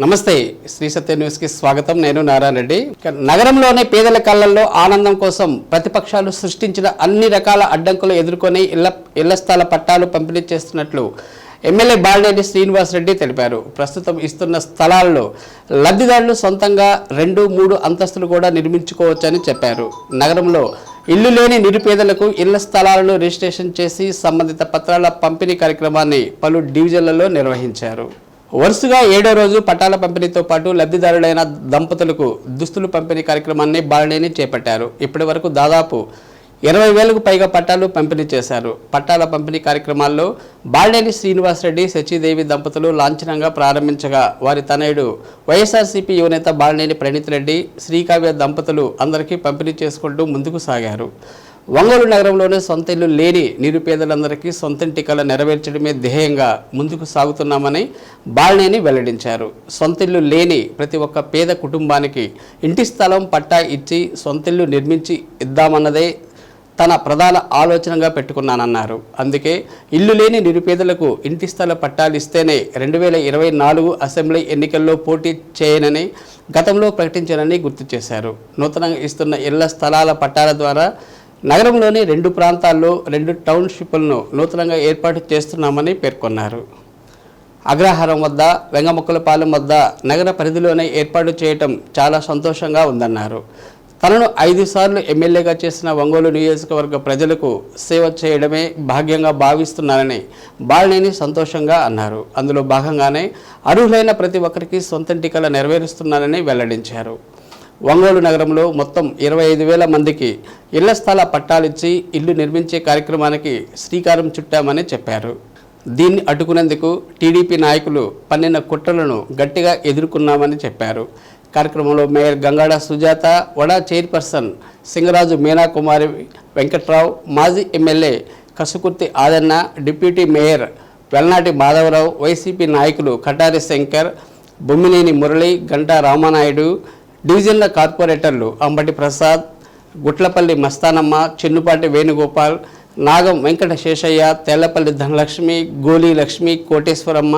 నమస్తే శ్రీ సత్య న్యూస్కి స్వాగతం. నేను నారాయణ రెడ్డి. నగరంలోని పేదల కళ్ళల్లో ఆనందం కోసం ప్రతిపక్షాలు సృష్టించిన అన్ని రకాల అడ్డంకులు ఎదుర్కొని ఇళ్ల స్థల పట్టాలు పంపిణీ చేస్తున్నట్లు ఎమ్మెల్యే బాలినేని శ్రీనివాసరెడ్డి తెలిపారు. ప్రస్తుతం ఇస్తున్న స్థలాల్లో లబ్ధిదారులు సొంతంగా 2-3 అంతస్తులు కూడా నిర్మించుకోవచ్చని చెప్పారు. నగరంలో ఇల్లు లేని నిరుపేదలకు ఇళ్ల స్థలాలను రిజిస్ట్రేషన్ చేసి సంబంధిత పత్రాల పంపిణీ కార్యక్రమాన్ని పలు డివిజన్లలో నిర్వహించారు. వరుసగా 7వ రోజు పట్టాల పంపిణీతో పాటు లబ్ధిదారులైన దంపతులకు దుస్తులు పంపిణీ కార్యక్రమాన్ని బాలినేని చేపట్టారు. ఇప్పటి వరకు దాదాపు 20,000కు పైగా పట్టాలు పంపిణీ చేశారు. పట్టాల పంపిణీ కార్యక్రమాల్లో బాలినేని శ్రీనివాసరెడ్డి, శచీదేవి దంపతులు లాంఛనంగా ప్రారంభించగా వారి తనయుడు వైఎస్ఆర్సీపీ యువనేత బాలినేని ప్రణీత్ రెడ్డి, శ్రీకావ్య దంపతులు అందరికీ పంపిణీ చేసుకుంటూ ముందుకు సాగారు. ఒంగోలు నగరంలోనే సొంత ఇల్లు లేని నిరుపేదలందరికీ సొంతింటి కల నెరవేర్చడమే ధ్యేయంగా ముందుకు సాగుతున్నామని బాలినేని వెల్లడించారు. సొంతిల్లు లేని ప్రతి ఒక్క పేద కుటుంబానికి ఇంటి స్థలం పట్టా ఇచ్చి సొంతిల్లు నిర్మించి ఇద్దామన్నదే తన ప్రధాన ఆలోచనగా పెట్టుకున్నానన్నారు. అందుకే ఇల్లు లేని నిరుపేదలకు ఇంటి స్థల పట్టాలు ఇస్తేనే 2024 అసెంబ్లీ ఎన్నికల్లో పోటీ చేయనని గతంలో ప్రకటించానని గుర్తు చేశారు. నూతనంగా ఇస్తున్న ఇళ్ల స్థలాల పట్టాల ద్వారా నగరంలోని 2 ప్రాంతాల్లో 2 టౌన్షిప్లను నూతనంగా ఏర్పాటు చేస్తున్నామని పేర్కొన్నారు. అగ్రహారం వద్ద, వెంగముక్కలపాలెం వద్ద నగర పరిధిలోనే ఏర్పాటు చేయటం చాలా సంతోషంగా ఉందన్నారు. తనను 5 సార్లు ఎమ్మెల్యేగా చేసిన ఒంగోలు నియోజకవర్గ ప్రజలకు సేవ చేయడమే భాగ్యంగా భావిస్తున్నానని బాలినేని సంతోషంగా అన్నారు. అందులో భాగంగానే అర్హులైన ప్రతి ఒక్కరికి సొంతంటి కల నెరవేరుస్తున్నానని వెల్లడించారు. ఒంగోలు నగరంలో మొత్తం 25,000 మందికి ఇళ్ల స్థల పట్టాలిచ్చి ఇల్లు నిర్మించే కార్యక్రమానికి శ్రీకారం చుట్టామని చెప్పారు. దీన్ని అడ్డుకునేందుకు టీడీపీ నాయకులు పన్నిన కుట్రలను గట్టిగా ఎదుర్కొన్నామని చెప్పారు. కార్యక్రమంలో మేయర్ గంగాడ సుజాత, వడా చైర్పర్సన్ సింగరాజు మీనాకుమారి వెంకట్రావు, మాజీ MLA Kasukurthi Adanna, deputy mayor Velnati Madhavarao, YCP నాయకులు కటారి శంకర్, బొమ్మినేని మురళి, గంటా రామానాయుడు, డివిజన్ల కార్పొరేటర్లు అంబటి ప్రసాద్, గుట్లపల్లి మస్తానమ్మ, చెన్నుపాటి వేణుగోపాల్, నాగం వెంకట శేషయ్య, తెల్లపల్లి ధనలక్ష్మి, గోలీ లక్ష్మి, కోటేశ్వరమ్మ,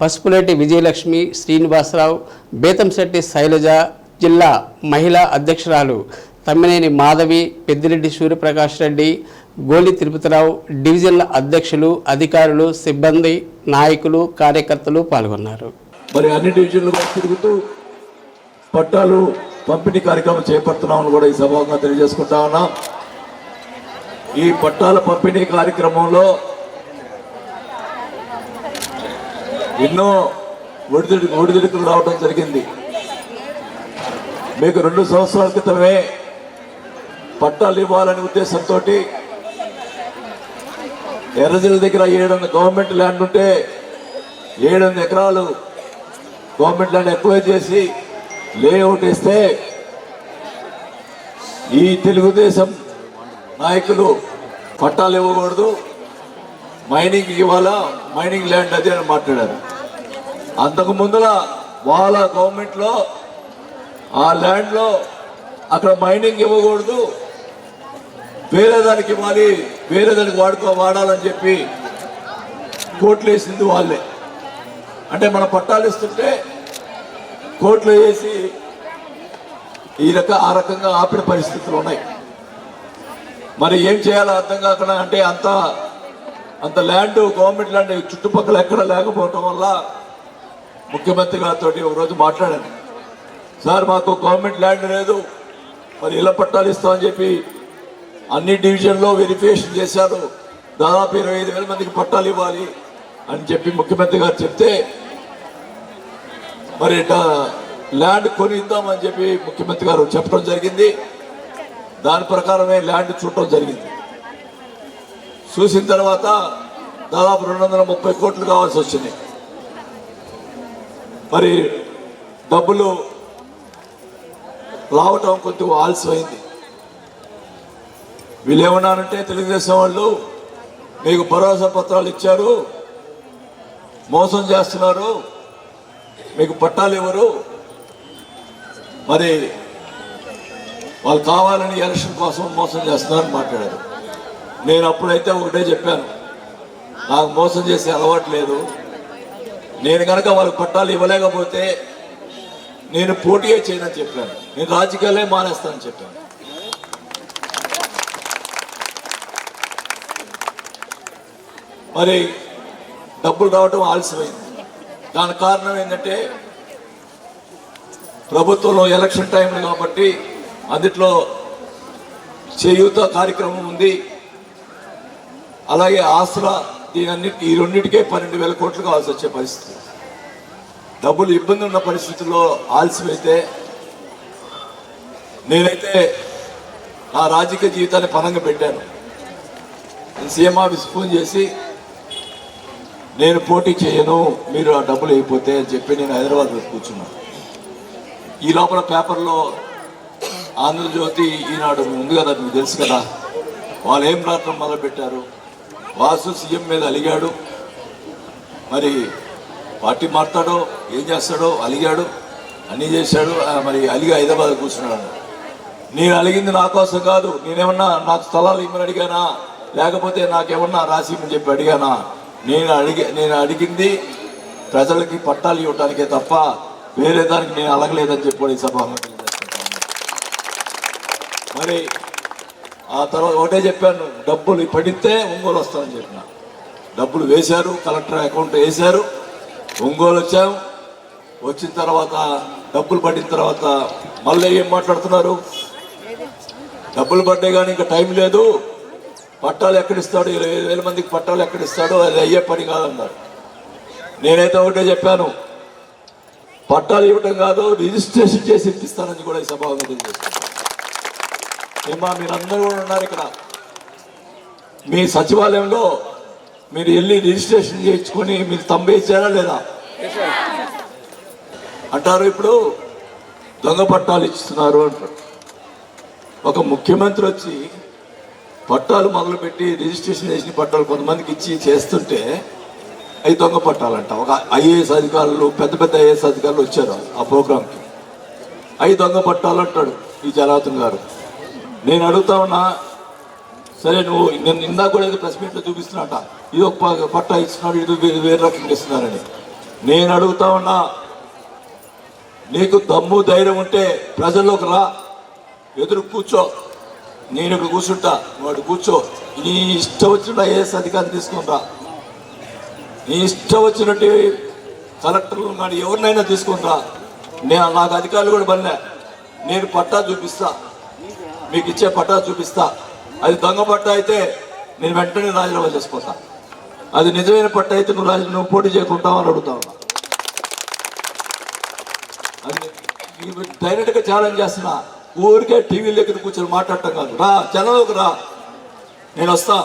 పసుపులేటి విజయలక్ష్మి, శ్రీనివాసరావు, బేతంశెట్టి శైలజ, జిల్లా మహిళా అధ్యక్షురాలు తమ్మినేని మాధవి, పెద్దిరెడ్డి సూర్యప్రకాష్ రెడ్డి, గోలి తిరుపతిరావు, డివిజన్ల అధ్యక్షులు, అధికారులు, సిబ్బంది, నాయకులు, కార్యకర్తలు పాల్గొన్నారు. మరి అన్ని డివిజన్లుగా తిరుగుతూ పట్టాలు పంపిణీ కార్యక్రమం చేపడుతున్నామని కూడా ఈ సభగా తెలియజేసుకుంటా ఉన్నాం. ఈ పట్టాల పంపిణీ కార్యక్రమంలో ఎన్నో ఒడిదుడుకులు రావడం జరిగింది. మీకు 2 సంవత్సరాల క్రితమే పట్టాలు ఇవ్వాలనే ఉద్దేశంతో ఎర్రజల్ల దగ్గర 7 గవర్నమెంట్ ల్యాండ్ ఉంటే 7 ఎకరాలు గవర్నమెంట్ ల్యాండ్ ఎక్వైర్ చేసి లేఅవుట్ ఇస్తే ఈ తెలుగుదేశం నాయకులు పట్టాలు ఇవ్వకూడదు, మైనింగ్ ఇవ్వాలా, మైనింగ్ ల్యాండ్ అది అని మాట్లాడారు. అంతకు ముందుల వాళ్ళ గవర్నమెంట్లో ఆ ల్యాండ్లో అక్కడ మైనింగ్ ఇవ్వకూడదు, వేరే దానికి ఇవ్వాలి, వేరే దానికి వాడాలని చెప్పి కోర్టులు వేసింది వాళ్ళే. అంటే మన పట్టాలు ఇస్తుంటే కోర్టులో వేసి ఆ రకంగా ఆపిన పరిస్థితులు ఉన్నాయి. మరి ఏం చేయాలో అర్థం కాకుండా, అంటే అంత ల్యాండ్, గవర్నమెంట్ ల్యాండ్ చుట్టుపక్కల ఎక్కడ లేకపోవటం వల్ల ముఖ్యమంత్రి గారితో ఒకరోజు మాట్లాడాను. సార్, మాకు గవర్నమెంట్ ల్యాండ్ లేదు, మరి ఇళ్ల పట్టాలు ఇస్తామని చెప్పి అన్ని డివిజన్లో వెరిఫికేషన్ చేశారు. దాదాపు 25,000 మందికి పట్టాలు ఇవ్వాలి అని చెప్పి ముఖ్యమంత్రి గారు చెప్తే, మరి ల్యాండ్ కొని ఇద్దామని చెప్పి ముఖ్యమంత్రి గారు చెప్పడం జరిగింది. దాని ప్రకారమే ల్యాండ్ చూడటం జరిగింది. చూసిన తర్వాత దాదాపు 230 కోట్లు కావాల్సి వచ్చింది. మరి డబ్బులు రావటం కొంచెం ఆలస్యమైంది. వీళ్ళు ఏమన్నారంటే, తెలుగుదేశం వాళ్ళు మీకు భరోసా పత్రాలు ఇచ్చారు, మోసం చేస్తున్నారు, మీకు పట్టాలు ఇవ్వరు, మరి వాళ్ళు కావాలని ఎలక్షన్ కోసం మోసం చేస్తున్నారని మాట్లాడారు. నేను అప్పుడైతే ఒకటే చెప్పాను, నాకు మోసం చేసే అలవాటు లేదు, నేను కనుక వాళ్ళకి పట్టాలు ఇవ్వలేకపోతే నేను పోటీయే చేయనని చెప్పాను. నేను రాజకీయాలే మానేస్తానని చెప్పాను. మరి డబ్బులు రావడం ఆలస్యమైంది. దానికి కారణం ఏంటంటే ప్రభుత్వంలో ఎలక్షన్ టైం కాబట్టి అందులో చేయూత కార్యక్రమం ఉంది, అలాగే ఆసరా, ఈ రెండింటికే 12,000 కోట్లు కావాల్సి వచ్చే పరిస్థితి. డబ్బులు ఇబ్బంది ఉన్న పరిస్థితుల్లో ఆలస్యమైతే నేనైతే నా రాజకీయ జీవితాన్ని పనంగా పెట్టాను. నేను సీఎం ఆఫీస్ ఫోన్ చేసి నేను పోటీ చేయను, మీరు ఆ డబ్బులు అయిపోతే అని చెప్పి నేను హైదరాబాద్లో కూర్చున్నాను. ఈ లోపల పేపర్లో ఆంధ్రజ్యోతి, ఈనాడు ఉంది కదా, మీకు తెలుసు కదా, వాళ్ళు ఏం రాత్రం మొదలుపెట్టారు. వాసు సీఎం మీద అలిగాడు, మరి పార్టీ మారుతాడో ఏం చేస్తాడో అలిగాడు, అన్నీ చేశాడు. మరి అలిగి హైదరాబాద్ కూర్చున్నాడు. నేను అలిగింది నా కోసం కాదు. నేనేమన్నా నాకు స్థలాలు ఇమ్మని అడిగానా, లేకపోతే నాకేమన్నా రాసి ఇమ్మని చెప్పి అడిగానా? నేను అడిగింది ప్రజలకి పట్టాలు ఇవ్వటానికే తప్ప వేరే దానికి నేను అలగలేదని చెప్పి సభలో తెలియజేసుకుంటాను. మరి ఆ తర్వాత ఒకటే చెప్పాను, డబ్బులు పడితే ఒంగోలు వస్తానని చెప్పిన. డబ్బులు వేశారు, కలెక్టర్ అకౌంట్ వేశారు, ఒంగోలు వచ్చాం. వచ్చిన తర్వాత డబ్బులు పడిన తర్వాత మళ్ళీ ఏం మాట్లాడుతున్నారు, డబ్బులు పడ్డాయి కానీ ఇంకా టైం లేదు, పట్టాలు ఎక్కడిస్తాడు, 20,000 మందికి పట్టాలు ఎక్కడిస్తాడో అది అయ్యే పని కాదన్నారు. నేనైతే ఒకటే చెప్పాను, పట్టాలు ఇవ్వటం కాదు, రిజిస్ట్రేషన్ చేసి ఇప్పిస్తానని కూడా ఈ సభలో తెలియజేస్తాను. ఏమా మీరందరూ కూడా ఉన్నారు ఇక్కడ, మీ సచివాలయంలో మీరు వెళ్ళి రిజిస్ట్రేషన్ చేయించుకొని మీరు తంబేసారా లేదా అంటారు. ఇప్పుడు దొంగ పట్టాలు ఇస్తున్నారు అంటారు. ఒక ముఖ్యమంత్రి వచ్చి పట్టాలు మొదలుపెట్టి రిజిస్ట్రేషన్ చేసిన పట్టాలు కొంతమందికి ఇచ్చి చేస్తుంటే అవి దొంగ పట్టాలంట. ఒక ఐఏఎస్ అధికారులు, పెద్ద పెద్ద ఐఏఎస్ అధికారులు వచ్చారు ఆ ప్రోగ్రాంకి, అవి దొంగ పట్టాలు అంటాడు ఈ జనార్దన్ గారు. నేను అడుగుతా ఉన్నా, సరే నువ్వు నేను ఇందాక కూడా ఏదో ప్రెస్ మీట్లో చూపిస్తున్నట, ఇది ఒక పట్టా ఇస్తున్నాడు, ఇది వేరే రకంగా ఇస్తున్నారని. నేను అడుగుతా ఉన్నా, నీకు దమ్ము ధైర్యం ఉంటే ప్రజల్లోకి రా, ఎదురు కూర్చో, నేను ఇక్కడ కూర్చుంటా, వాడు కూర్చో, నీ ఇష్టం వచ్చిన ఐఏఎస్ అధికారం తీసుకుని రా, నీ ఇష్టం వచ్చినట్టు కలెక్టర్లు కానీ ఎవరినైనా తీసుకుని రా, నాకు అధికారులు కూడా బల్లే, నేను పట్టా చూపిస్తా, మీకు ఇచ్చే పట్టా చూపిస్తా. అది దొంగ పట్టా అయితే నేను వెంటనే రాజీనామా చేసుకుంటా, అది నిజమైన పట్టా అయితే నువ్వు పోటీ చేయకుంటావు అని అడుగుతా ఉన్నా. అది డైరెక్ట్గా ఛాలెంజ్ చేస్తున్నా, ఊరికే టీవీ దగ్గర కూర్చొని మాట్లాడటం కాదు, రా జనంలోకి రా, నేను వస్తా,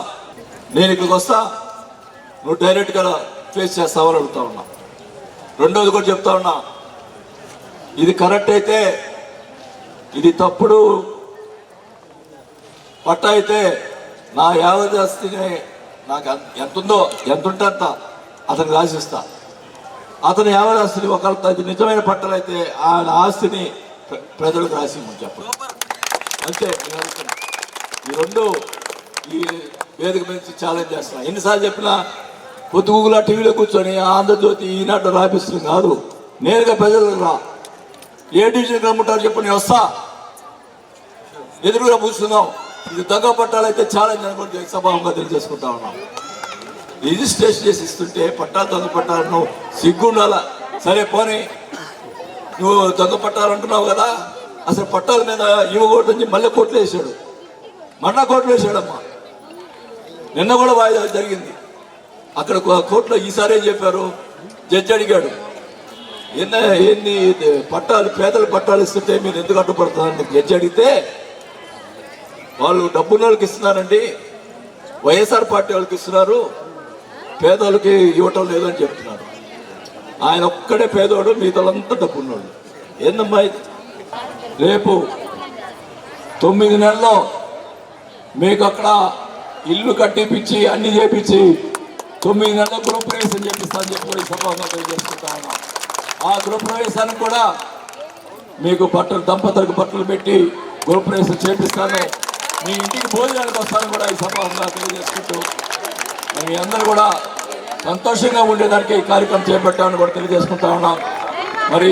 నేను ఇక్కడికి వస్తా, నువ్వు డైరెక్ట్గా ఫేస్ చేస్తావని అడుగుతా ఉన్నా. రెండోది కూడా చెప్తా ఉన్నా, ఇది కరెక్ట్ అయితే, ఇది తప్పుడు పట్ట అయితే నా యావత్ ఆస్తిని నాకు ఎంత ఉంటే అంత అతనికి రాసిస్తా. అతని యావత్ ఆస్తిని ఒకళ్ళ అది నిజమైన పట్టలు అయితే ఆయన ఆస్తిని ప్రజలకు రాసి చెప్పండి అంతే. ఈ రెండు ఈ వేదిక నుంచి ఛాలెంజ్ చేస్తున్నా. ఎన్నిసార్లు చెప్పినా పొద్దుగులా టీవీలో కూర్చొని ఆంధ్రజ్యోతి, ఈనాడు రాపిస్తుంది కాదు, నేరుగా ప్రజలకు రా. ఏ డివిజన్ రమ్మంటారు చెప్పు, నేను వస్తా, ఎదురుగా కూర్చుందాం. ఇది దొంగ పట్టాలైతే ఛాలెంజ్ అని కూడా సభావంగా తెలియజేసుకుంటా ఉన్నాం. రిజిస్ట్రేషన్ చేసి ఇస్తుంటే పట్టాలు దొంగ పట్టాలను సిగ్గుండాల. సరే పోనీ, నువ్వు దొంగ పట్టాలు అంటున్నావు కదా, అసలు పట్టాల మీద ఇవ్వకూడదని మళ్ళీ కోట్లు వేసాడు, మళ్ళా కోట్లు వేసాడమ్మా. నిన్న కూడా వాయిదా జరిగింది అక్కడ కోర్టులో. ఈసారి ఏం చెప్పారు, జడ్జి అడిగాడు, ఎన్ని పట్టాలు పేదల పట్టాలు ఇస్తుంటే మీరు ఎందుకు అడ్డుపడుతున్నారని జడ్జి అడిగితే, వాళ్ళు డబ్బున్న వాళ్ళకి ఇస్తున్నారండి, వైఎస్ఆర్ పార్టీ వాళ్ళకి ఇస్తున్నారు, పేదోళ్ళకి ఇవ్వటం లేదని చెప్తున్నారు. ఆయన ఒక్కడే పేదోడు, మిగతాలంతా డబ్బున్నాడు. ఏందమ్మా ఇది? రేపు 9 నెలల్లో మీకు అక్కడ ఇల్లు కట్టిపించి అన్ని చేపించి 9 నెలల గృహప్రవేశం చేపిస్తానని చెప్పి సభగా తెలియజేసుకుంటా ఉన్నాం. ఆ గృహప్రవేశానికి కూడా మీకు దంపతులకు బట్టలు పెట్టి గృహప్రవేశం చేపిస్తాను, మీ ఇంటికి భోజనానికి వస్తాను కూడా ఈ సభగా తెలియజేసుకుంటూ, మీ అందరూ కూడా సంతోషంగా ఉండేదానికి ఈ కార్యక్రమం చేపట్టామని కూడా తెలియజేసుకుంటా ఉన్నాం. మరి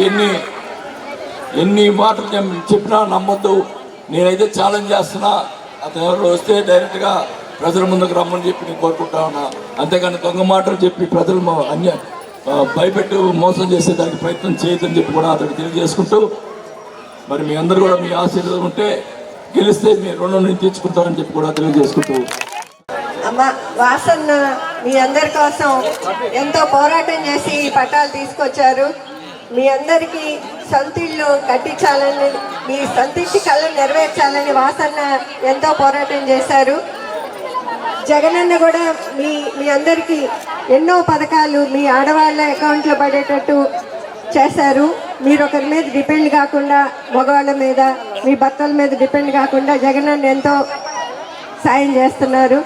ఎన్ని మాటలు నేను చెప్పినా నమ్మొద్దు. నేనైతే ఛాలెంజ్ చేస్తున్నా, అతను ఎవరు వస్తే డైరెక్ట్గా ప్రజల ముందుకు రమ్మని చెప్పి నేను కోరుకుంటా ఉన్నా. అంతేగాని దొంగ మాటలు చెప్పి ప్రజలు భయపెట్టి మోసం చేసే దానికి ప్రయత్నం చేయొద్దని చెప్పి కూడా అతనికి తెలియజేసుకుంటూ, మరి మీ అందరూ కూడా మీ ఆశీర్వాదం ఉంటే గెలిస్తే మీ రుణం నేను తీర్చుకుంటారని చెప్పి కూడా తెలియజేసుకుంటూ, అమ్మ వాసన్న మీ అందరి కోసం ఎంతో పోరాటం చేసి ఈ పట్టాలు తీసుకొచ్చారు. మీ అందరికీ సొంతిళ్ళు కట్టించాలని, మీ సొంతింటి కళ్ళు నెరవేర్చాలని వాసన్న ఎంతో పోరాటం చేశారు. జగనన్న కూడా మీ అందరికీ ఎన్నో పథకాలు మీ ఆడవాళ్ళ అకౌంట్లో పడేటట్టు చేశారు. మీరు ఒకరి మీద డిపెండ్ కాకుండా, మగవాళ్ళ మీద, మీ భర్తల మీద డిపెండ్ కాకుండా జగనన్న ఎంతో సాయం చేస్తున్నారు.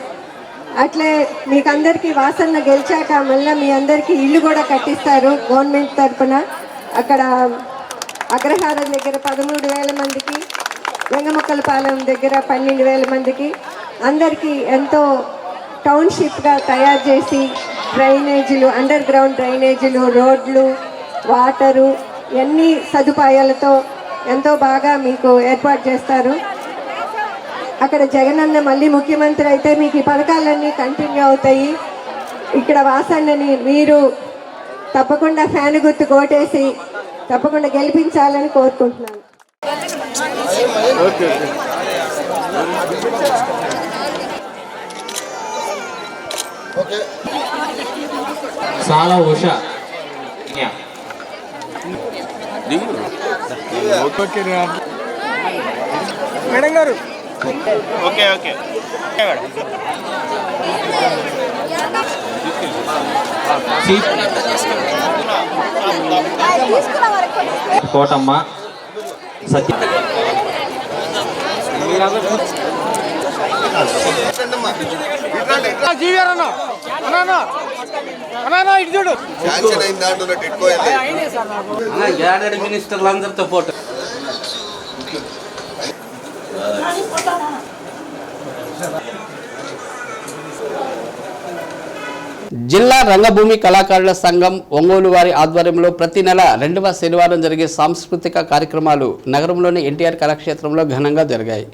అట్లే మీకు అందరికీ వాసన్న గెలిచాక మళ్ళీ మీ అందరికీ ఇల్లు కూడా కట్టిస్తారు గవర్నమెంట్ తరఫున. అక్కడ అగ్రహారం దగ్గర 13,000 మందికి, వెంగముక్కలపాలెం దగ్గర 12,000 మందికి అందరికీ ఎంతో టౌన్షిప్గా తయారు చేసి డ్రైనేజీలు, అండర్ గ్రౌండ్ డ్రైనేజీలు, రోడ్లు, వాటరు, అన్ని సదుపాయాలతో ఎంతో బాగా మీకు ఏర్పాటు చేస్తారు. అక్కడ జగనన్న మళ్ళీ ముఖ్యమంత్రి అయితే మీకు ఈ పథకాలన్నీ కంటిన్యూ అవుతాయి. ఇక్కడ వాసన్నని మీరు తప్పకుండా ఫ్యాన్ గుర్తు కోటేసి తప్పకుండా గెలిపించాలని కోరుకుంటున్నాను. చాలా ఉషా మేడం గారు. ఓకే ఓకే కోటమ్మ సత్య మినిస్టర్లందరితో ఫోటో. జిల్లా రంగభూమి కళాకారుల సంఘం ఒంగోలు వారి ఆధ్వర్యంలో ప్రతి నెల 2వ శనివారం జరిగే సాంస్కృతిక కార్యక్రమాలు నగరంలోని ఎన్టీఆర్ కళాక్షేత్రంలో ఘనంగా జరిగాయి.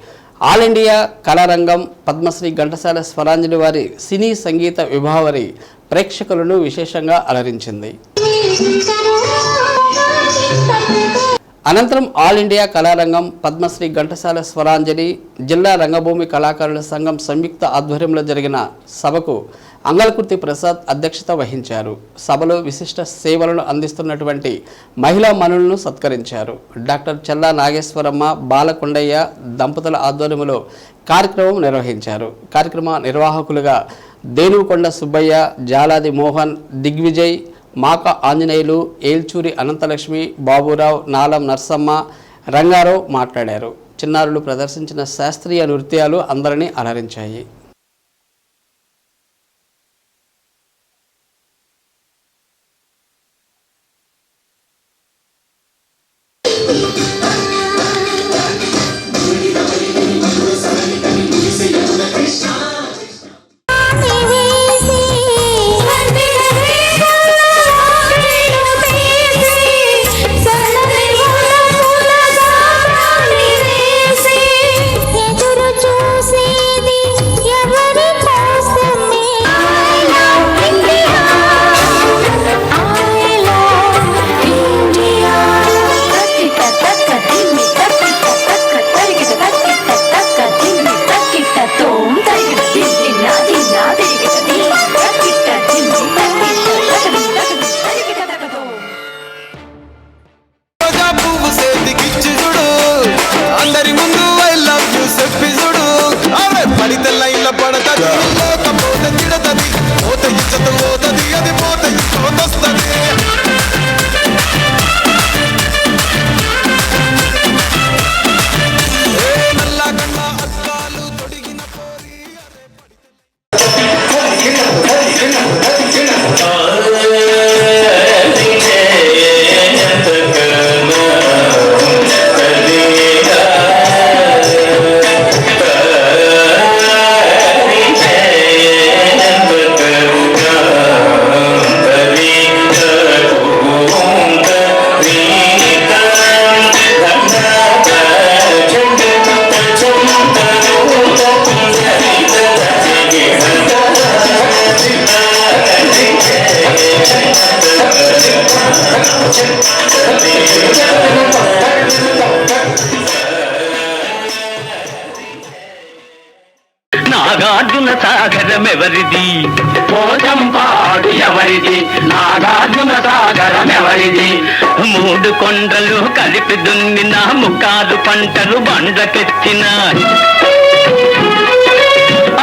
ఆల్ ఇండియా కళారంగం పద్మశ్రీ ఘంటసాల స్వరాంజలి వారి సినీ సంగీత విభావరి ప్రేక్షకులను విశేషంగా అలరించింది. అనంతరం ఆల్ ఇండియా కళారంగం పద్మశ్రీ ఘంటసాల స్వరాంజలి జిల్లా రంగభూమి కళాకారుల సంఘం సంయుక్త ఆధ్వర్యంలో జరిగిన సభకు అంగళకుర్తి ప్రసాద్ అధ్యక్షత వహించారు. సభలో విశిష్ట సేవలను అందిస్తున్నటువంటి మహిళా మనులను సత్కరించారు. డాక్టర్ చెల్లా నాగేశ్వరమ్మ, బాలకొండయ్య దంపతుల ఆధ్వర్యంలో కార్యక్రమం నిర్వహించారు. కార్యక్రమ నిర్వాహకులుగా దేనుకొండ సుబ్బయ్య, జాలాది మోహన్, దిగ్విజయ్, మాక ఆంజనేయులు, ఏల్చూరి అనంతలక్ష్మి, బాబురావు, నాలం నర్సమ్మ, రంగారావు మాట్లాడారు. చిన్నారులు ప్రదర్శించిన శాస్త్రీయ నృత్యాలు అందరినీ అలరించాయి. చూసేది నాగార్జున సాగరమెవరిది, పోచంపాడు ఎవరిది, నాగార్జున సాగరమెవరిది. మూడు కొండలు కలిపి దున్నిన ముక్కాలు పంటలు బండ్లకెత్తిన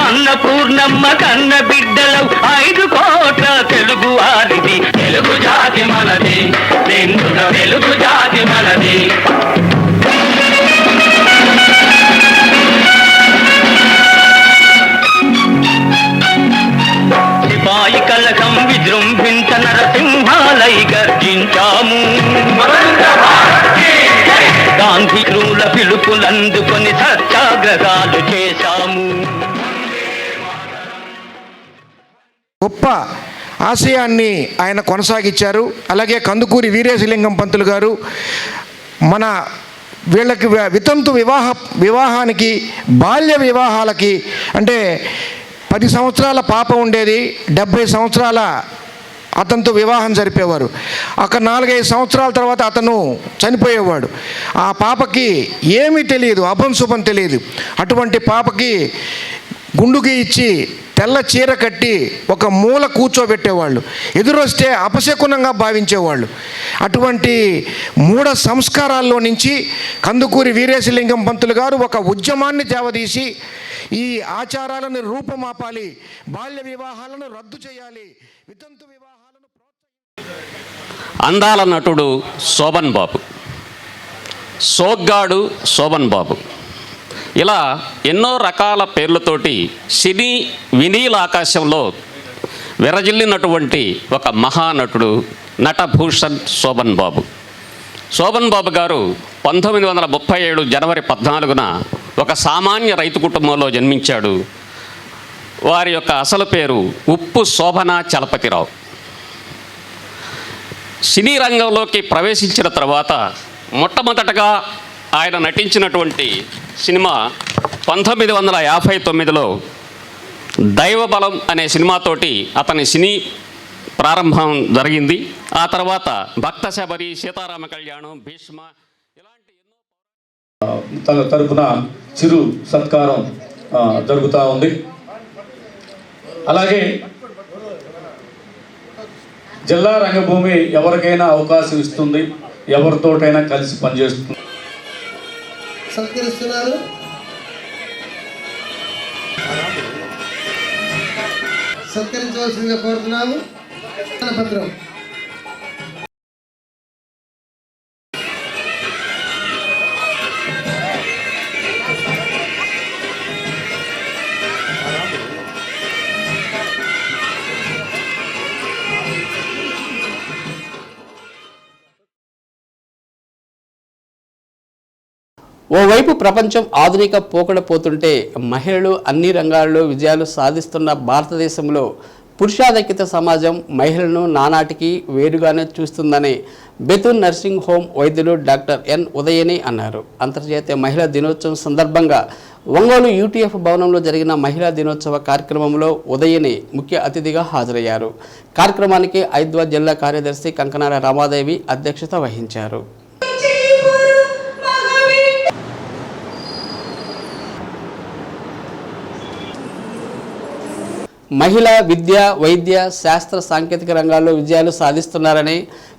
అన్నపూర్ణమ్మ కన్న బిడ్డలు 5 కోట్ల తెలుగు వారిది. తెలుగు జాతి మనది, నిండున తెలుగు జాతి మనది. సిపాయి కలకం విజృంభించ నరసింహాలై గర్జించాము. గాంధీరుల పిలుపులందుకొని సత్యాగ్రహాలు చేశాము. గొప్ప ఆశయాన్ని ఆయన కొనసాగించారు. అలాగే కందుకూరి వీరేశలింగం పంతులు గారు మన వీళ్ళకి వితంతు వివాహానికి బాల్య వివాహాలకి అంటే 10 సంవత్సరాల పాప ఉండేది, 70 సంవత్సరాల అతనితో వివాహం జరిపేవారు. అక్కడ 4-5 సంవత్సరాల తర్వాత అతను చనిపోయేవాడు. ఆ పాపకి ఏమీ తెలియదు, అభంశుభం తెలియదు. అటువంటి పాపకి గుండుకి ఇచ్చి తెల్ల చీర కట్టి ఒక మూల కూర్చోబెట్టేవాళ్ళు. ఎదురొస్తే అపశకునంగా భావించేవాళ్ళు. అటువంటి మూఢ సంస్కారాల్లో నుంచి కందుకూరి వీరేశలింగం పంతులు గారు ఒక ఉద్యమాన్ని దేవదీసి ఈ ఆచారాలను రూపమాపాలి, బాల్య వివాహాలను రద్దు చేయాలి, వితంతు వివాహాలను అందాల నటుడు శోభన్ బాబు, సోగ్గాడు శోభన్ బాబు, ఇలా ఎన్నో రకాల పేర్లతోటి సినీ వినీల ఆకాశంలో విరజిల్లినటువంటి ఒక మహానటుడు నటభూషణ్ శోభన్ బాబు. శోభన్ బాబు గారు 1937 జనవరి 14న ఒక సామాన్య రైతు కుటుంబంలో జన్మించాడు. వారి యొక్క అసలు పేరు ఉప్పు శోభన చలపతిరావు. సినీ రంగంలోకి ప్రవేశించిన తర్వాత మొట్టమొదటగా ఆయన నటించినటువంటి సినిమా 1959లో దైవబలం అనే సినిమాతోటి అతని సినీ ప్రారంభం జరిగింది. ఆ తర్వాత భక్త శబరి, సీతారామ కళ్యాణం, భీష్మ ఇలాంటి తన తరపున చిరు సత్కారం జరుగుతూ ఉంది. అలాగే జిల్లా రంగభూమి ఎవరికైనా అవకాశం ఇస్తుంది, ఎవరితోటైనా కలిసి పనిచేస్తుంది. సత్కరిస్తున్నారు. సత్కరించవలసిందిగా కోరుతున్నాము. పత్రం ఓవైపు ప్రపంచం ఆధునిక పోకడ పోతుంటే మహిళలు అన్ని రంగాల్లో విజయాలు సాధిస్తున్న భారతదేశంలో పురుషాధిక్యత సమాజం మహిళలను నానాటికి వేరుగానే చూస్తుందని బెతూన్ నర్సింగ్ హోమ్ వైద్యులు డాక్టర్ ఎన్ ఉదయని అన్నారు. అంతర్జాతీయ మహిళా దినోత్సవం సందర్భంగా ఒంగోలు యూటీఎఫ్ భవనంలో జరిగిన మహిళా దినోత్సవ కార్యక్రమంలో ఉదయని ముఖ్య అతిథిగా హాజరయ్యారు. కార్యక్రమానికి ఐద్వా జిల్లా కార్యదర్శి కంకనాల రామాదేవి అధ్యక్షత వహించారు. మహిళ విద్య, వైద్య, శాస్త్ర, సాంకేతిక రంగాల్లో విజయాలు సాధిస్తున్నారని,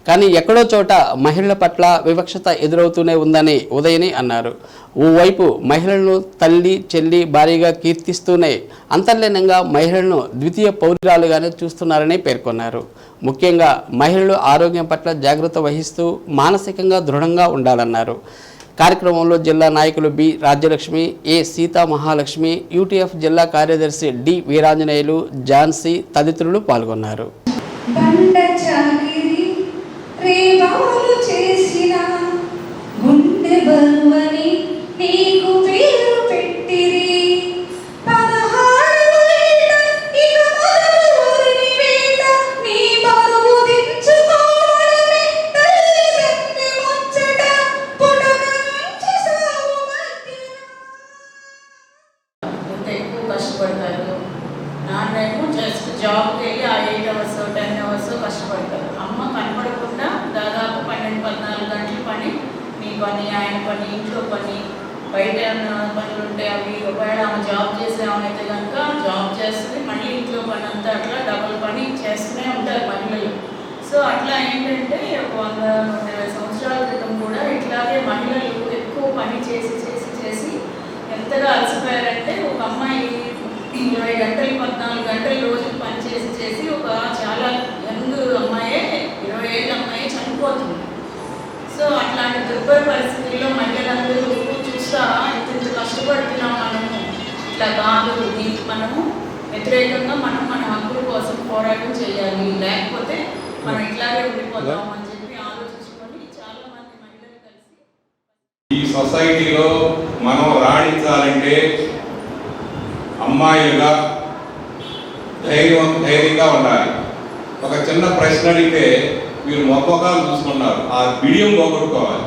కానీ ఎక్కడో చోట మహిళల పట్ల వివక్షత ఎదురవుతూనే ఉందని ఉదయని అన్నారు. ఓవైపు మహిళలను తల్లి, చెల్లి, భార్యగా కీర్తిస్తూనే అంతర్లీనంగా మహిళలను ద్వితీయ పౌరురాలుగానే చూస్తున్నారని పేర్కొన్నారు. ముఖ్యంగా మహిళలు ఆరోగ్యం పట్ల జాగ్రత్త వహిస్తూ మానసికంగా దృఢంగా ఉండాలన్నారు. కార్యక్రమంలో జిల్లా నాయకులు బి రాజ్యలక్ష్మి, ఏ సీతా మహాలక్ష్మి, యూటీఎఫ్ జిల్లా కార్యదర్శి డి వీరాంజనేయులు, ఝాన్సీ తదితరులు పాల్గొన్నారు. జాబ్కి వెళ్ళి ఆ 8 అవర్స్ 10 అవర్స్ కష్టపడతారు. అమ్మ కనపడకుండా దాదాపు 12-13 పని, ఆయన పని, ఇంట్లో పని, బయట ఏమైనా పనులు ఉంటే అవి, ఒకవేళ ఆమె జాబ్ చేసేవామైతే కనుక జాబ్ చేస్తుంది, మళ్ళీ ఇంట్లో పని అంతా అట్లా డబుల్ పని చేస్తూనే ఉంటారు మహిళలు. సో అట్లా ఏంటంటే ఒక 100-120 సంవత్సరాల క్రితం కూడా ఇట్లాగే మహిళలు ఎక్కువ పని చేసి చేసి చేసి ఎంతగా అలసిపోయారంటే ఒక అమ్మాయి 20 గంటలు 14 గంటలు రోజు పని చేసి చేసి ఒక చాలా యంగ్ అమ్మాయే 20 ఏళ్ళ అమ్మాయి చనిపోతుంది. సో అట్లాంటి దుర్భర పరిస్థితుల్లో మహిళలందరూ చూస్తా ఇంత కష్టపడుతున్నాం మనము, ఇట్లా కాదు, దీనికి మనము వ్యతిరేకంగా మనం మన హక్కుల కోసం పోరాటం చేయాలి, లేకపోతే మనం ఇట్లాగే ఉండిపోతాం అని చెప్పి ఆలోచించుకొని చాలా మంది మహిళలు కలిసి ఈ సొసైటీలో మనం రాణించాలంటే అమ్మాయిలుగా ధైర్యంగా ఉండాలి. ఒక చిన్న ప్రశ్న అడిగితే మీరు మొక్కలు చూసుకున్నారు, ఆ బిడియం పోగొట్టుకోవాలి.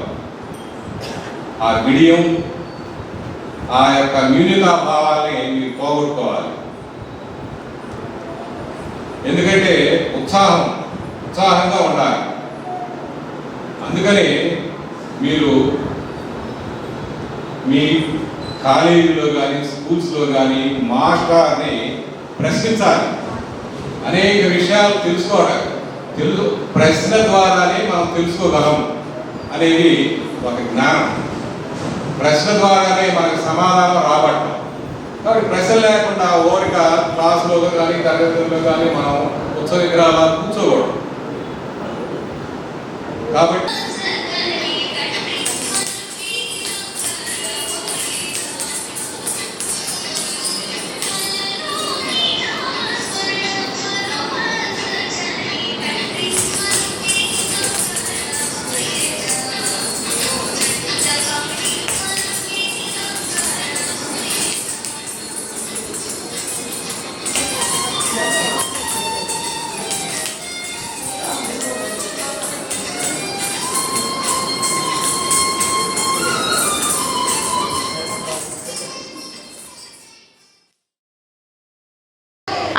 ఆ బిడియం, ఆ యొక్క న్యూనతా భావాన్ని మీరు పోగొట్టుకోవాలి. ఎందుకంటే ఉత్సాహంగా ఉండాలి. అందుకని మీరు మీ కాలేజీలో కానీ స్కూల్స్లో కానీ మాస్టర్ని ప్రశ్నించాలి. అనేక విషయాలు తెలుసుకోవడం, ప్రశ్న ద్వారానే మనం తెలుసుకోగలం అనేది ఒక జ్ఞానం. ప్రశ్న ద్వారానే మనకు సమాధానం రాబట్టం. కాబట్టి ప్రశ్న లేకుండా ఓరిక క్లాసులో కానీ తరగతుల్లో కానీ మనం ఉత్సవ విగ్రహాలు కూర్చోకూడదు. కాబట్టి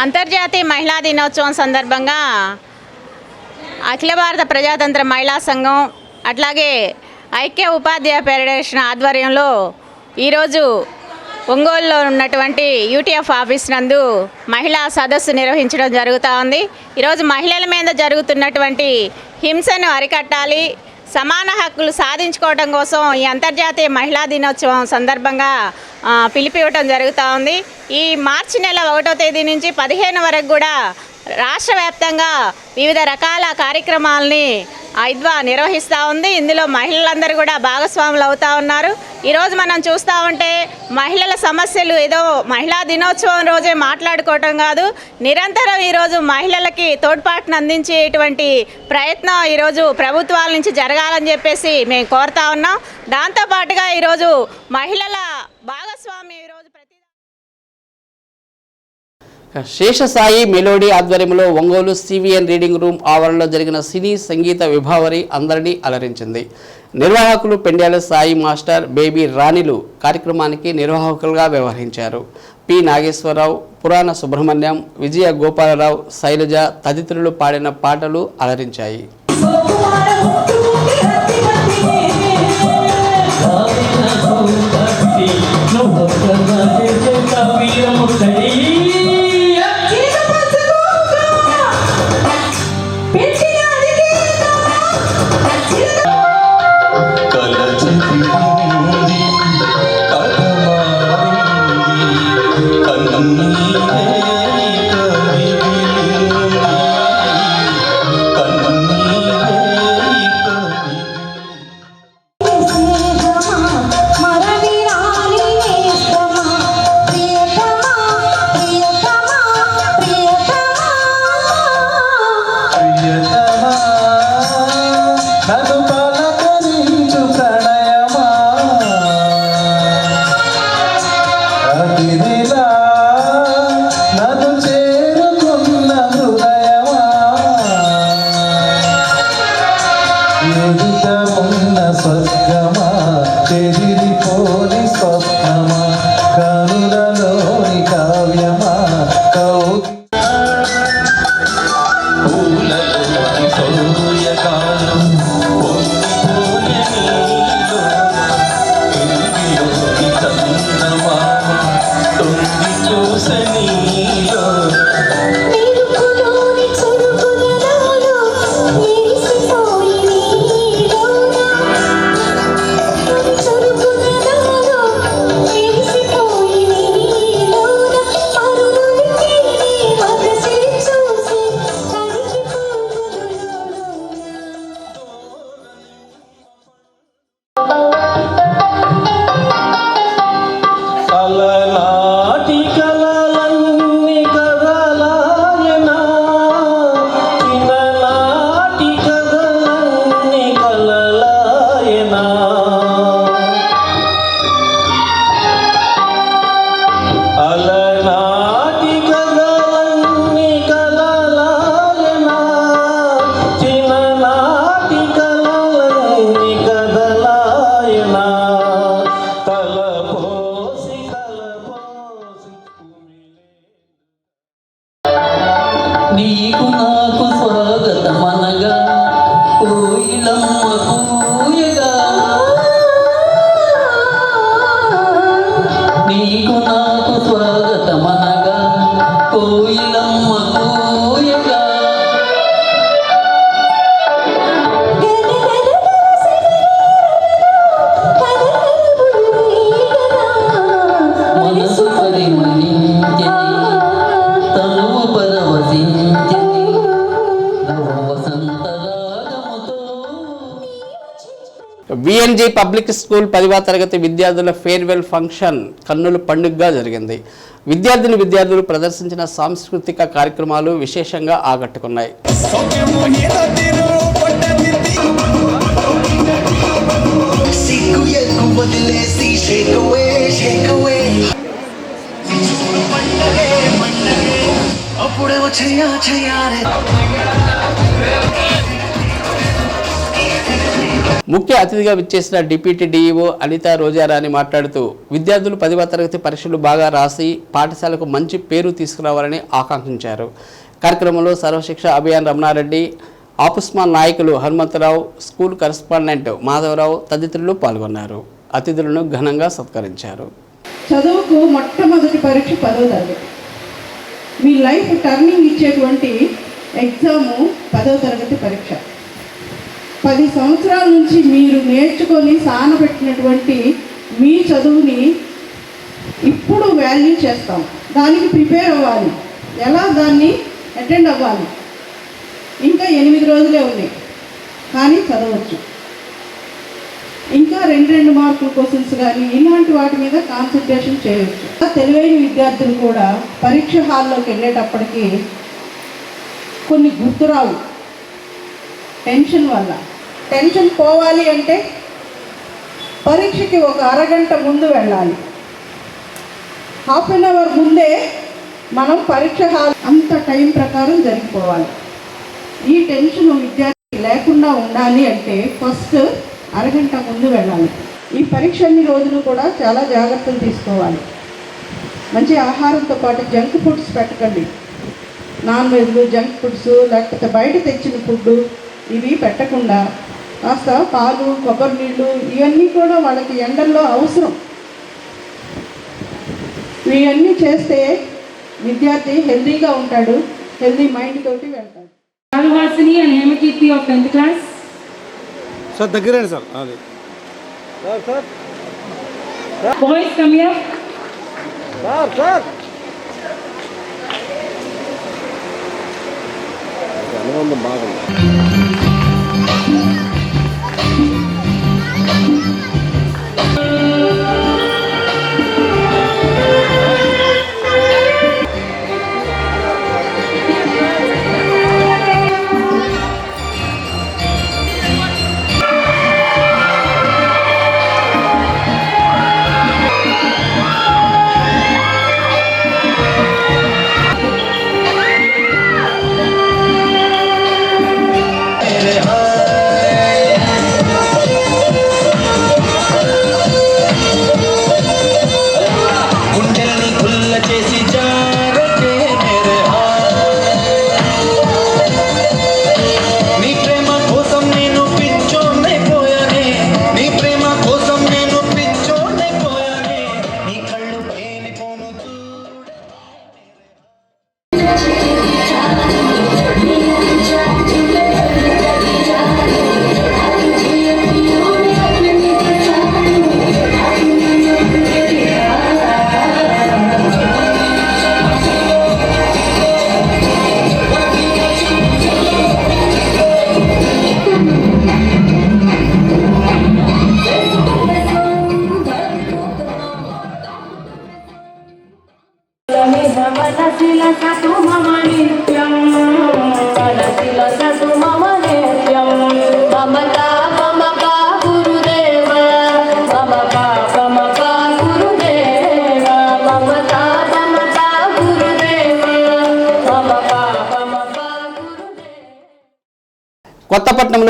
అంతర్జాతీయ మహిళా దినోత్సవం సందర్భంగా అఖిల భారత ప్రజాతంత్ర మహిళా సంఘం అట్లాగే ఐక్య ఉపాధ్యాయ ఫెడరేషన్ ఆధ్వర్యంలో ఈరోజు ఒంగోలులో ఉన్నటువంటి యూటీఎఫ్ ఆఫీస్ నందు మహిళా సదస్సు నిర్వహించడం జరుగుతూ ఉంది. ఈరోజు మహిళల మీద జరుగుతున్నటువంటి హింసను అరికట్టాలి, సమాన హక్కులు సాధించుకోవడం కోసం ఈ అంతర్జాతీయ మహిళా దినోత్సవం సందర్భంగా పిలిపివ్వటం జరుగుతూ ఉంది. ఈ మార్చి నెల 1వ తేదీ నుంచి 15 వరకు కూడా రాష్ట్ర వ్యాప్తంగా వివిధ రకాల కార్యక్రమాలని ఐద్వా నిర్వహిస్తూ ఉంది. ఇందులో మహిళలందరూ కూడా భాగస్వాములు అవుతూ ఉన్నారు. ఈరోజు మనం చూస్తూ ఉంటే మహిళల సమస్యలు ఏదో మహిళా దినోత్సవం రోజే మాట్లాడుకోవటం కాదు, నిరంతరం ఈరోజు మహిళలకి తోడ్పాటును అందించేటువంటి ప్రయత్నం ఈరోజు ప్రభుత్వాల నుంచి జరగాలని చెప్పేసి మేము కోరుతా ఉన్నాం. దాంతోపాటుగా ఈరోజు మహిళల భాగస్వామి ఈరోజు శేషసాయి మెలోడీ ఆధ్వర్యంలో ఒంగోలు సివిఎన్ రీడింగ్ రూమ్ ఆవరణలో జరిగిన సినీ సంగీత విభావరి అందరినీ అలరించింది. నిర్వాహకులు పెండ్యాల సాయి మాస్టర్, బేబీ రాణిలు కార్యక్రమానికి నిర్వాహకులుగా వ్యవహరించారు. పి నాగేశ్వరరావు, పురాణ సుబ్రహ్మణ్యం, విజయ గోపాలరావు, శైలజ తదితరులు పాడిన పాటలు అలరించాయి. పూలలోని సౌర్యకాలం పొంగి పోయే నీలో అలనాటి కలలన్నీ కదలాయనా, చిన్ననాటి కలలన్నీ కదలాయనా, తలపోసి నీకు నాకు స్వాగతమనగా కోయిలమ్మ కూయగా, నీకు నాకు స్వాగతమనగా కోయిలమ్మ కూయగా, మనసు పరిమళించెని, తనువు పరవశించెని, వసంతరాగముతో. విఎన్జి పబ్లిక్ స్కూల్ 10వ తరగతి విద్యార్థుల ఫేర్వెల్ ఫంక్షన్ కన్నుల పండుగగా జరిగింది. విద్యార్థులు ప్రదర్శించిన సాంస్కృతిక కార్యక్రమాలు విశేషంగా ఆకట్టుకున్నాయి. ముఖ్య అతిథిగా విచ్చేసిన డిప్యూటీ డీఈఓ అనిత రోజారాణి మాట్లాడుతూ విద్యార్థులు 10వ తరగతి పరీక్షలు బాగా రాసి పాఠశాలకు మంచి పేరు తీసుకురావాలని ఆకాంక్షించారు. కార్యక్రమంలో సర్వశిక్ష అభియాన్ రమణారెడ్డి, ఆపుస్మాన్ నాయకులు హనుమంతరావు, స్కూల్ కరెస్పాండెంట్ మాధవరావు తదితరులు పాల్గొన్నారు. అతిథులను ఘనంగా సత్కరించారు. చదువుకు మొట్టమొదటి పరీక్ష 10వ తరగతి. మీ లైఫ్ టర్నింగ్ ఇచ్చేటువంటి ఎగ్జాము 10వ తరగతి పరీక్ష. 10 సంవత్సరాల నుంచి మీరు నేర్చుకొని సానబెట్టినటువంటి మీ చదువుని ఇప్పుడు వాల్యూ చేస్తాం. దానికి ప్రిపేర్ అవ్వాలి. ఎలా దాన్ని అటెండ్ అవ్వాలి? ఇంకా 8 రోజులే ఉన్నాయి, కానీ చదవచ్చు. ఇంకా 2 మార్కుల క్వశ్చన్స్ కానీ ఇలాంటి వాటి మీద కాన్సన్ట్రేషన్ చేయవచ్చు. తెలివైన విద్యార్థులు కూడా పరీక్ష హాల్లోకి వెళ్ళేటప్పటికి కొన్ని గుర్తురావు టెన్షన్ వల్ల. టెన్షన్ పోవాలి అంటే పరీక్షకి ఒక అరగంట ముందు వెళ్ళాలి. హాఫ్ అన్ అవర్ ముందే మనం పరీక్ష హాల్ అంత టైం ప్రకారం జరిగిపోవాలి. ఈ టెన్షన్ విద్యార్థి లేకుండా ఉండాలి అంటే ఫస్ట్ అరగంట ముందు వెళ్ళాలి. ఈ పరీక్ష అన్ని రోజులు కూడా చాలా జాగ్రత్తలు తీసుకోవాలి. మంచి ఆహారంతో పాటు జంక్ ఫుడ్స్ పెట్టకండి. నాన్ వెజ్లు, జంక్ ఫుడ్స్, లేకపోతే బయట తెచ్చిన ఫుడ్ ఇవి పెట్టకుండా కాస్త పాలు, కొబ్బరి నీళ్ళు ఇవన్నీ కూడా వాళ్ళకి ఎండల్లో అవసరం. ఇవన్నీ చేస్తే విద్యార్థి హెల్దీగా ఉంటాడు, హెల్దీ మైండ్ తోటి వెళ్తాడు. Valuhasini and Hemakirti of 10th class. Sir, దగ్గరే సార్. అది. Sir. Boys come here. Sir. అనుబంధం బాగుంది.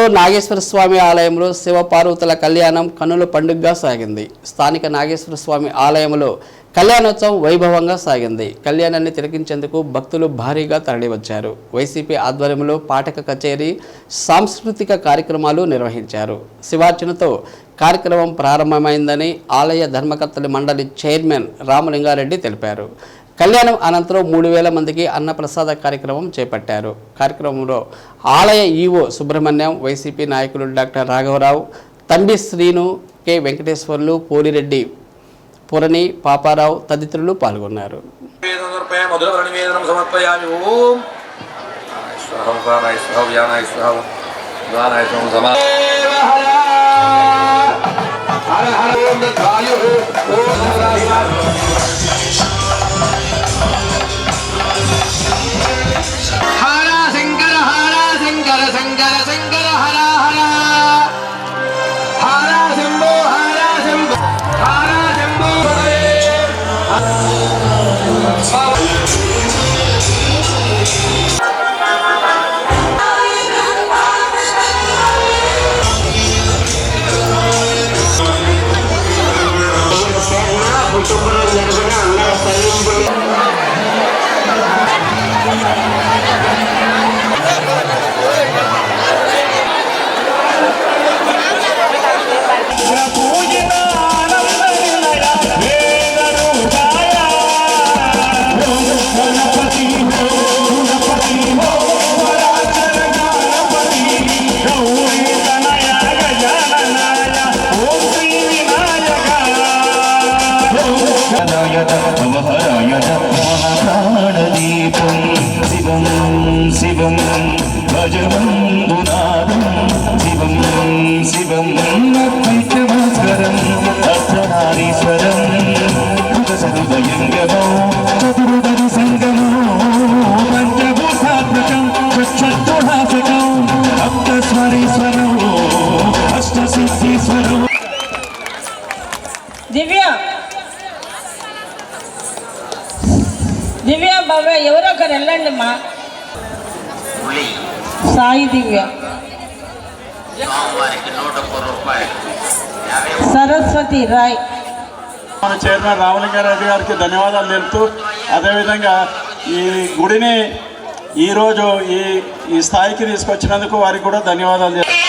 నగరంలో నాగేశ్వర స్వామి ఆలయంలో శివపార్వతుల కళ్యాణం కన్నుల పండుగగా సాగింది. స్థానిక నాగేశ్వర స్వామి ఆలయంలో కళ్యాణోత్సవం వైభవంగా సాగింది. కళ్యాణాన్ని తిలకించేందుకు భక్తులు భారీగా తరలివచ్చారు. వైసీపీ ఆధ్వర్యంలో పాటక కచేరీ, సాంస్కృతిక కార్యక్రమాలు నిర్వహించారు. శివార్చనతో కార్యక్రమం ప్రారంభమైందని ఆలయ ధర్మకర్తల మండలి చైర్మన్ రామలింగారెడ్డి తెలిపారు. కళ్యాణం అనంతరం 3000 మందికి అన్నప్రసాద కార్యక్రమం చేపట్టారు. కార్యక్రమంలో ఆలయ ఈవో సుబ్రహ్మణ్యం, వైసీపీ నాయకులు డాక్టర్ రాఘవరావు, తంబి శ్రీను, కె వెంకటేశ్వర్లు, పోలిరెడ్డి, పురణి, పాపారావు తదితరులు పాల్గొన్నారు. శివం భజవందునాదం శివం శివం అద్వైతభాస్కరం అర్ధనారీశ్వరం సర్వయంగమో చతుర్దరి సంగమో పంచభూతాత్మకం చతుర్హాసకం అష్టస్వరీశ్వరం అష్టసిద్ధీశ్వరం. దివ్య బాబా ఎవరో ఒకరు వెళ్ళండి మా సాయి దివ్య, సరస్వతి రాయ్. మన చైర్మన్ రామలింగారెడ్డి గారికి ధన్యవాదాలు తెలుపుతూ, అదేవిధంగా ఈ గుడిని ఈరోజు ఈ స్థాయికి తీసుకొచ్చినందుకు వారికి కూడా ధన్యవాదాలు తెలుపుతారు.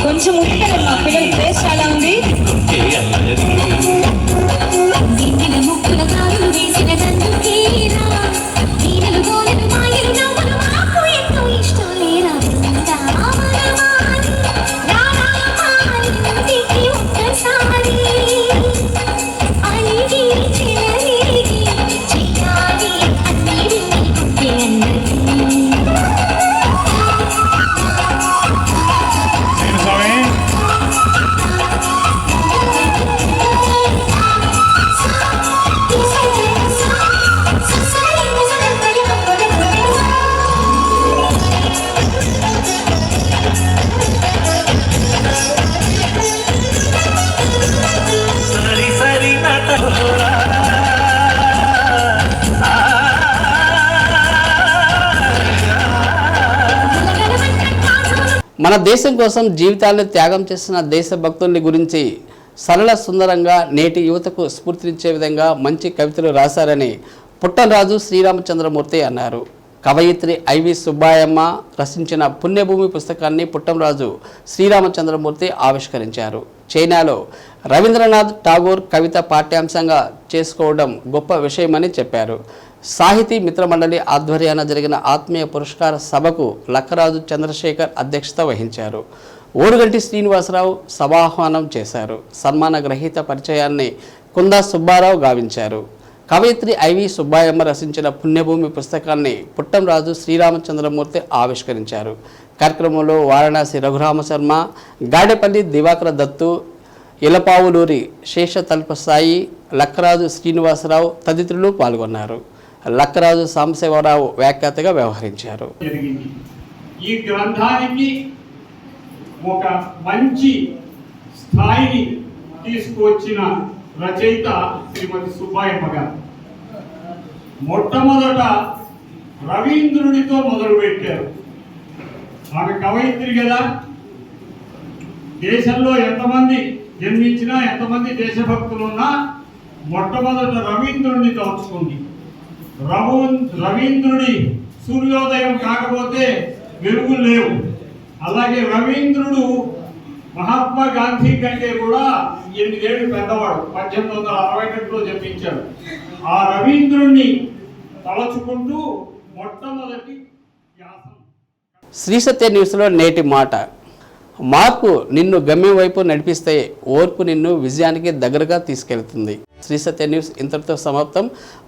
కొంచెం ఉంటారు మా పిల్లల ప్లేస్ చాలా ఉంది. మన దేశం కోసం జీవితాలను త్యాగం చేసిన దేశభక్తుల్ని గురించి సరళ సుందరంగా నేటి యువతకు స్ఫూర్తినిచ్చే విధంగా మంచి కవితలు రాశారని పుట్టంరాజు శ్రీరామచంద్రమూర్తి అన్నారు. కవయిత్రి ఐవి సుబ్బాయమ్మ రచించిన పుణ్యభూమి పుస్తకాన్ని పుట్టంరాజు శ్రీరామచంద్రమూర్తి ఆవిష్కరించారు. చైనాలో రవీంద్రనాథ్ ఠాగూర్ కవిత పాఠ్యాంశంగా చేసుకోవడం గొప్ప విషయమని చెప్పారు. సాహితీ మిత్రమండలి ఆధ్వర్యాన జరిగిన ఆత్మీయ పురస్కార సభకు లక్కరాజు చంద్రశేఖర్ అధ్యక్షత వహించారు. ఓరుగంటి శ్రీనివాసరావు సభాహ్వానం చేశారు. సన్మాన గ్రహీత పరిచయాన్ని కుందా సుబ్బారావు గావించారు. కవయిత్రి ఐవి సుబ్బాయమ్మ రచించిన పుణ్యభూమి పుస్తకాన్ని పుట్టంరాజు శ్రీరామచంద్రమూర్తి ఆవిష్కరించారు. కార్యక్రమంలో వారణాసి రఘురామ శర్మ, గాడేపల్లి దివాకర దత్తు, ఇలపావులూరి శేషతల్ప సాయి, లక్కరాజు శ్రీనివాసరావు తదితరులు పాల్గొన్నారు. లక్కరాజు సాంబశివరావు వ్యాఖ్యాతగా వ్యవహరించారు. ఈ గ్రంథానికి ఒక మంచి స్థాయిని తీసుకువచ్చిన రచయిత శ్రీమతి సుబ్బాయమ్మ గారు. మొట్టమొదట రవీంద్రుడితో మొదలుపెట్టారు. ఆమె కవయిత్రి కదా. దేశంలో ఎంతమంది జన్మించినా, ఎంతమంది దేశభక్తులున్నా మొట్టమొదట రవీంద్రుడిని తలుచుకుంది. రవీంద్రుడి సూర్యోదయం కాకపోతే వెలుగులు లేవు. అలాగే రవీంద్రుడు మహాత్మా గాంధీ కంటే కూడా 8 ఏళ్ళు పెద్దవాడు. 1862లో జన్మించాడు. ఆ రవీంద్రుడిని తలచుకుంటూ మొట్టమొదటి వ్యాసం. శ్రీ సత్య న్యూస్లో నేటి మాట. మార్పు నిన్ను గమ్యం వైపు నడిపిస్తే ఓర్పు నిన్ను విజయానికి దగ్గరగా తీసుకెళ్తుంది. శ్రీ సత్య న్యూస్ ఇంతటితో సమాప్తం.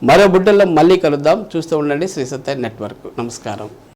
మరో బుడ్డల్లో మళ్ళీ కలుద్దాం. చూస్తూ ఉండండి శ్రీ సత్య నెట్వర్క్. నమస్కారం.